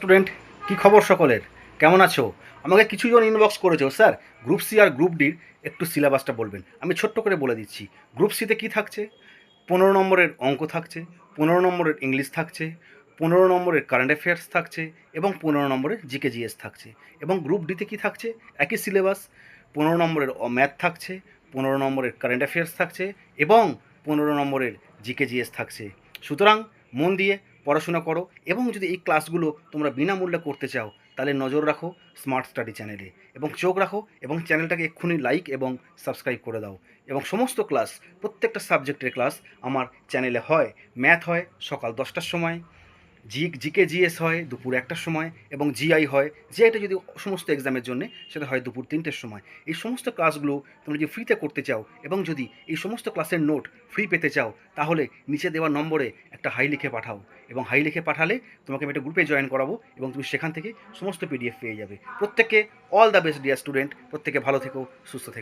Student, কি খবর সকলের? কেমন আছো? আমাকে কিছুজন ইনবক্স করেছো, স্যার গ্রুপ সি আর গ্রুপ ডির একটু সিলেবাসটা বলবেন। আমি ছোট্ট করে বলে দিচ্ছি। গ্রুপ সিতে কী থাকছে? 15 নম্বরের অঙ্ক থাকছে, 15 নম্বরের ইংলিশ থাকছে, 15 নম্বরের কারেন্ট অ্যাফেয়ার্স থাকছে এবং 15 নম্বরের জিকে জিএস থাকছে। এবং গ্রুপ ডিতে কী থাকছে? একই সিলেবাস। 15 নম্বরের ম্যাথ থাকছে, 15 নম্বরের কারেন্ট অ্যাফেয়ার্স থাকছে এবং 15 নম্বরের জিকে জিএস থাকছে। সুতরাং মন দিয়ে পড়াশোনা করো, এবং যদি এই ক্লাসগুলো তোমরা বিনামূল্যে করতে চাও তাহলে নজর রাখো স্মার্ট স্টাডি চ্যানেলে, এবং চোখ রাখো এবং চ্যানেলটাকে এক্ষুনি লাইক এবং সাবস্ক্রাইব করে দাও। এবং সমস্ত ক্লাস, প্রত্যেকটা সাবজেক্টের ক্লাস আমার চ্যানেলে হয়। ম্যাথ হয় সকাল 10টার সময়, জিকে জিএস হয় দুপুর 1টার সময়, এবং জিআই হয়, জিআইটা যদি সমস্ত এক্সামের জন্য সেটা হয় দুপুর 3টের সময়। এই সমস্ত ক্লাসগুলো তোমরা যদি ফ্রিতে করতে চাও এবং যদি এই সমস্ত ক্লাসের নোট ফ্রি পেতে চাও তাহলে নিচে দেওয়া নম্বরে একটা হাই লিখে পাঠাও, এবং হাই লিখে পাঠালে তোমাকে আমি একটা গ্রুপে জয়েন করাবো এবং তুমি সেখান থেকে সমস্ত পিডিএফ পেয়ে যাবে। প্রত্যেককে all the best dear student, প্রত্যেকে ভালো থেকো, সুস্থ থেকো।